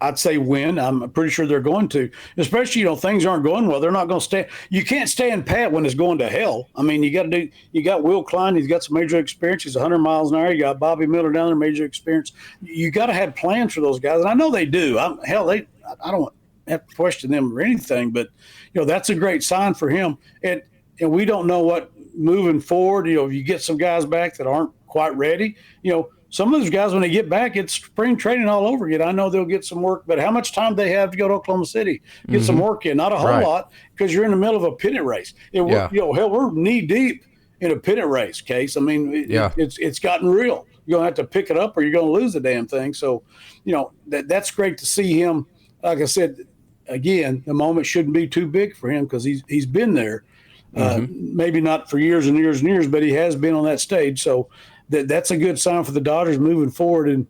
I'd say win. I'm pretty sure they're going to, especially, things aren't going well. They're not going to stay. You can't stand pat when it's going to hell. I mean, you got Will Klein. He's got some major experience. He's 100 miles an hour. You got Bobby Miller down there, major experience. You got to have plans for those guys. And I know they do. I don't have to question them or anything, but that's a great sign for him. And we don't know what moving forward, if you get some guys back that aren't quite ready, some of those guys, when they get back, it's spring training all over again. I know they'll get some work, but how much time they have to go to Oklahoma City, get some work in? Not a whole lot, because you're in the middle of a pennant race. We're knee deep in a pennant race, Case. I mean, it's gotten real. You're going to have to pick it up or you're going to lose the damn thing. So, that's great to see him. Like I said, again, the moment shouldn't be too big for him because he's been there. Maybe not for years and years and years, but he has been on that stage. So that's a good sign for the Dodgers moving forward. And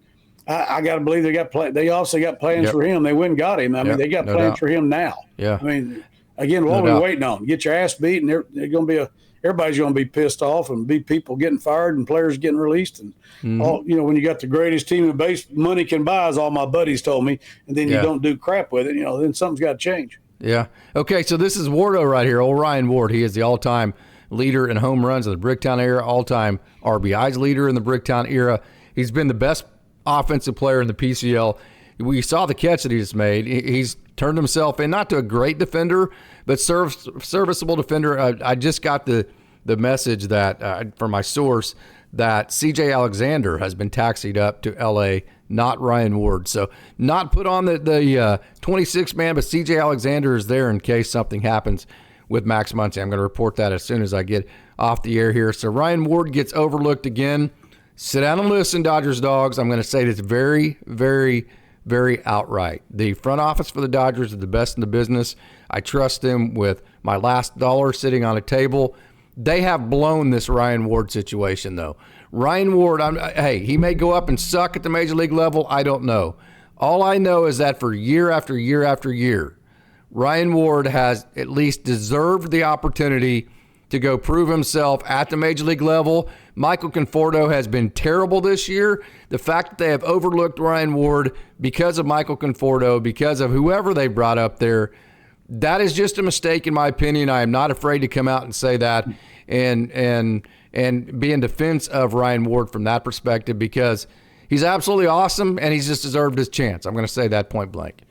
I got to believe they also got plans for him. They went and got him. I mean, they got plans for him now. Yeah. I mean, again, what are we waiting on? Get your ass beat, and they're going to be everybody's going to be pissed off and be people getting fired and players getting released. And all, when you got the greatest team in base money can buy, as all my buddies told me, and then you don't do crap with it, then something's got to change. Yeah. Okay, so this is Wardo right here, old Ryan Ward. He is the all-time leader in home runs of the Bricktown era, all-time RBIs leader in the Bricktown era. He's been the best offensive player in the PCL. We saw the catch that he just made. He's turned himself in, not to a great defender, but serviceable defender. I just got the message that from my source that C.J. Alexander has been taxied up to L.A., not Ryan Ward. So not put on the 26-man, but C.J. Alexander is there in case something happens with Max Muncy. I'm going to report that as soon as I get off the air here. So Ryan Ward gets overlooked again. Sit down and listen, Dodgers dogs. I'm going to say this very, very, very outright. The front office for the Dodgers is the best in the business. I trust them with my last dollar sitting on a table. They have blown this Ryan Ward situation, though. Ryan Ward, he may go up and suck at the major league level. I don't know. All I know is that for year after year after year, Ryan Ward has at least deserved the opportunity to go prove himself at the major league level. Michael Conforto has been terrible this year. The fact that they have overlooked Ryan Ward because of Michael Conforto, because of whoever they brought up there, that is just a mistake in my opinion. I am not afraid to come out and say that and be in defense of Ryan Ward from that perspective, because he's absolutely awesome and he's just deserved his chance. I'm going to say that point blank.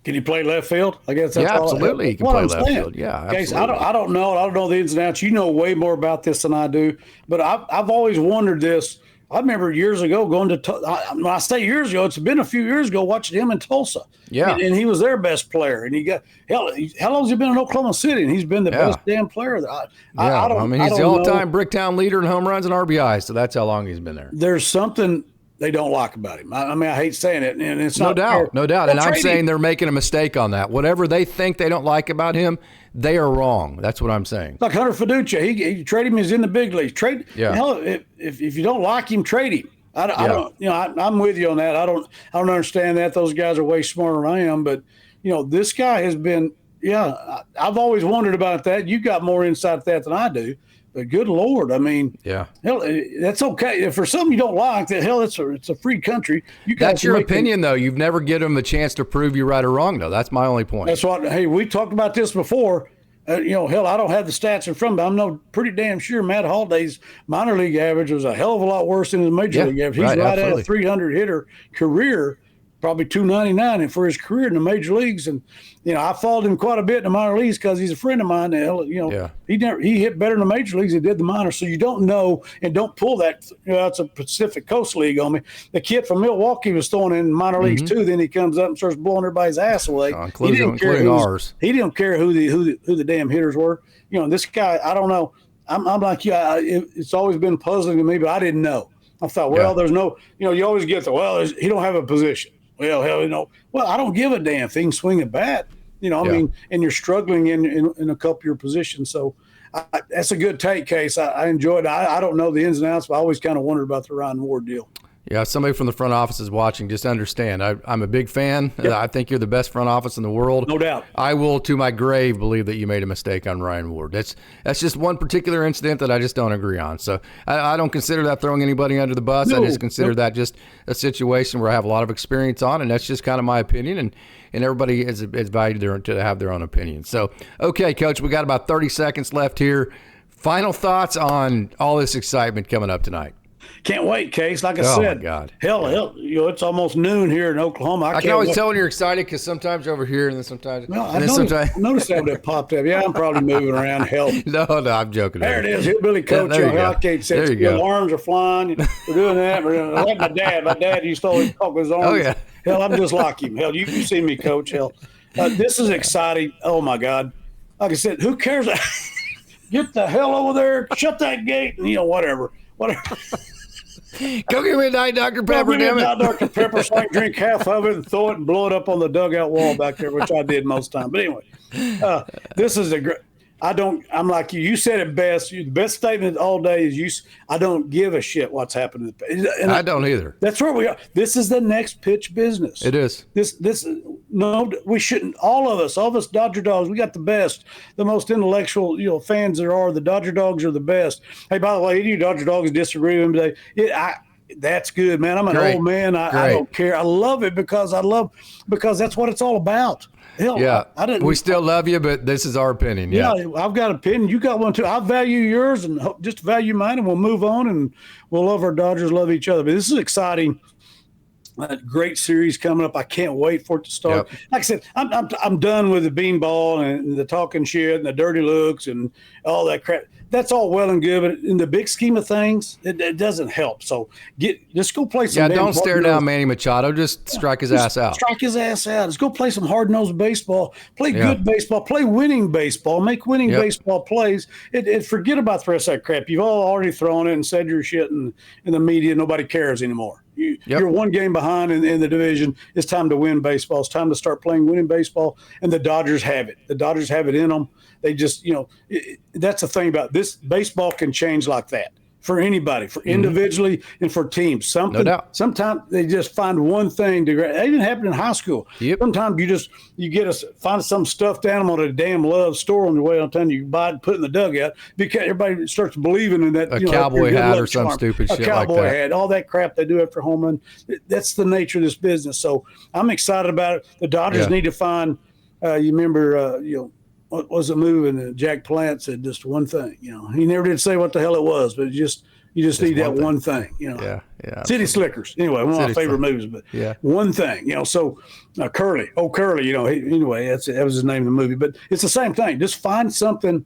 Can he play left field? I guess that's absolutely. He can play left field. Yeah, absolutely. I don't know the ins and outs. You know way more about this than I do. But I've always wondered this. I remember years ago going to when I say years ago, it's been a few years ago, watching him in Tulsa. Yeah, and he was their best player. And he got how long has he been in Oklahoma City? And he's been the best damn player. He's the all-time Bricktown leader in home runs and RBIs. So that's how long he's been there. There's something they don't like about him. I mean, I hate saying it, and it's no doubt. And I'm saying they're making a mistake on that. Whatever they think they don't like about him, they are wrong. That's what I'm saying. Like Hunter Fiducia, he trade him. He's in the big leagues. Hell, if you don't like him, trade him. I don't. I'm with you on that. I don't understand that. Those guys are way smarter than I am. But this guy has been. Yeah, I've always wondered about that. You got more insight to that than I do. But good Lord, I mean, Yeah. hell, that's okay. If for something you don't like, that hell, it's a free country. You guys That's your make opinion, though. You've never given them a chance to prove you right or wrong, though. That's my only point. That's what. Hey, we talked about this before. Hell, I don't have the stats in front of me. I'm no pretty damn sure Matt Halliday's minor league average was a hell of a lot worse than his major league average. He's right at a 300 hitter career, probably 299 for his career in the major leagues. And I followed him quite a bit in the minor leagues because he's a friend of mine. He hit better in the major leagues than he did the minors. So you don't know, and don't pull that. It's a Pacific Coast League on me. The kid from Milwaukee was throwing in minor leagues too. Then he comes up and starts blowing everybody's ass away. Including ours. He didn't care who the damn hitters were. This guy, I don't know. I'm like you. It's always been puzzling to me, but I didn't know. I thought, there's no. You always get he don't have a position. Well, hell, well, I don't give a damn if he can swing a bat. I mean, and you're struggling in a couple of your positions. So that's a good take, Case. I enjoyed it. I don't know the ins and outs, but I always kind of wondered about the Ryan Ward deal. Yeah, if somebody from the front office is watching, just understand. I'm a big fan. Yep. I think you're the best front office in the world. No doubt. I will, to my grave, believe that you made a mistake on Ryan Ward. That's just one particular incident that I just don't agree on. So I don't consider that throwing anybody under the bus. No. I just consider that just a situation where I have a lot of experience on, and that's just kind of my opinion. And everybody is valued to have their own opinion. So, okay, Coach, we got about 30 seconds left here. Final thoughts on all this excitement coming up tonight. Can't wait, Case. Like I said, my God. Hell, it's almost noon here in Oklahoma. I can always tell when you're excited because sometimes you're over here and then sometimes. Well, I noticed that popped up. Yeah, I'm probably moving around. Hell, no, I'm joking. There it is. Hillbilly coach. There you go. Arms are flying. We're doing that. Like my dad. My dad used to always talk with his arms. Oh yeah. Hell, I'm just like him. Hell, you see me, Coach. Hell, this is exciting. Oh my God. Like I said, who cares? Get the hell over there. Shut that gate. And whatever. Go give me a Diet Dr. Pepper, damn it. Dr. Pepper, so I can drink half of it and throw it and blow it up on the dugout wall back there, which I did most time. But anyway, this is a great. I'm like you. You said it best. The best statement all day is I don't give a shit what's happening. And I don't either. That's where we are. This is the next pitch business. It is. No, we shouldn't. All of us Dodger dogs, we got the best, the most intellectual, fans there are. The Dodger dogs are the best. Hey, by the way, any Dodger dogs disagree with me today? That's good, man. I'm an old man. I don't care. I love it because that's what it's all about. Hell, yeah, we still love you, but this is our opinion. Yeah, I've got an opinion. You got one too. I value yours and just value mine, and we'll move on, and we'll love our Dodgers, love each other. But this is exciting. Great series coming up. I can't wait for it to start. Yep. Like I said, I'm done with the beanball and the talking shit and the dirty looks and all that crap. That's all well and good, but in the big scheme of things, it doesn't help. So just go play some. Yeah, don't stare down Manny Machado. Just strike his ass out. Strike his ass out. Let's go play some hard-nosed baseball. Play good baseball. Play winning baseball. Make winning baseball plays. Forget about the rest of that crap. You've all already thrown it and said your shit in the media. Nobody cares anymore. You're one game behind in the division. It's time to win baseball. It's time to start playing winning baseball, and the Dodgers have it. The Dodgers have it in them. They just, that's the thing about this. Baseball can change like that for anybody, for individually and for teams. Sometimes they just find one thing to. It even happened in high school. Yep. Sometimes you find some stuffed animal at a damn Love store on the way. I'm telling you, buy it and put it in the dugout because everybody starts believing in that. A cowboy hat or some stupid shit like that. A cowboy hat, all that crap they do after home run. That's the nature of this business. So I'm excited about it. The Dodgers need to find. You remember, what was the move? And Jack Palance said just one thing. He never did say what the hell it was, but you just need that one thing. Yeah. City Slickers. Anyway, one of my favorite movies, but one thing. So Curly. Anyway, that was his name in the movie. But it's the same thing. Just find something,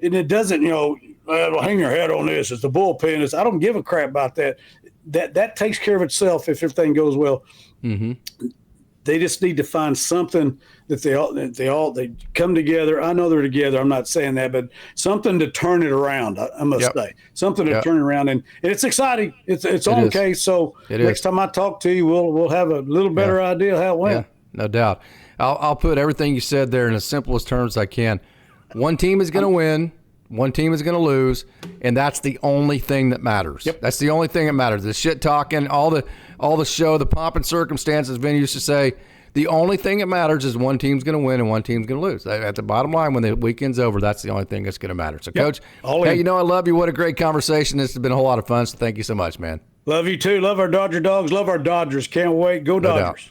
and it doesn't. Hang your head on this. It's the bullpen. I don't give a crap about that. That takes care of itself if everything goes well. Mm-hmm. They just need to find something that they come together. I know they're together. I'm not saying that, but something to turn it around. I must say something to turn it around, and it's exciting. It's on case. So next time I talk to you, we'll have a little better idea how it went. Yeah, no doubt. I'll put everything you said there in the simplest terms I can. One team is going to win. One team is going to lose, and that's the only thing that matters. Yep. That's the only thing that matters. The shit talking, all the show, the pomp and circumstances, Vin used to say, The only thing that matters is one team's going to win and one team's going to lose. At the bottom line, when the weekend's over, that's the only thing that's going to matter. So, Coach, hey, you know I love you. What a great conversation. This has been a whole lot of fun, so thank you so much, man. Love you too. Love our Dodger dogs. Love our Dodgers. Can't wait. Go Dodgers.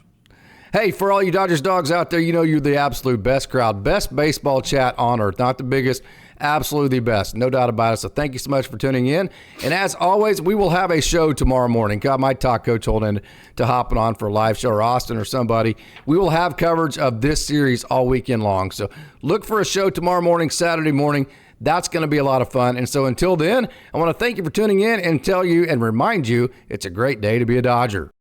Hey, for all you Dodgers dogs out there, you know you're the absolute best crowd, best baseball chat on earth. Not the biggest, absolutely the best. No doubt about it. So thank you so much for tuning in. And as always, we will have a show tomorrow morning. God, my talk coach holding to hopping on for a live show, or Austin or somebody. We will have coverage of this series all weekend long. So look for a show tomorrow morning, Saturday morning. That's going to be a lot of fun. And so until then, I want to thank you for tuning in and tell you and remind you it's a great day to be a Dodger.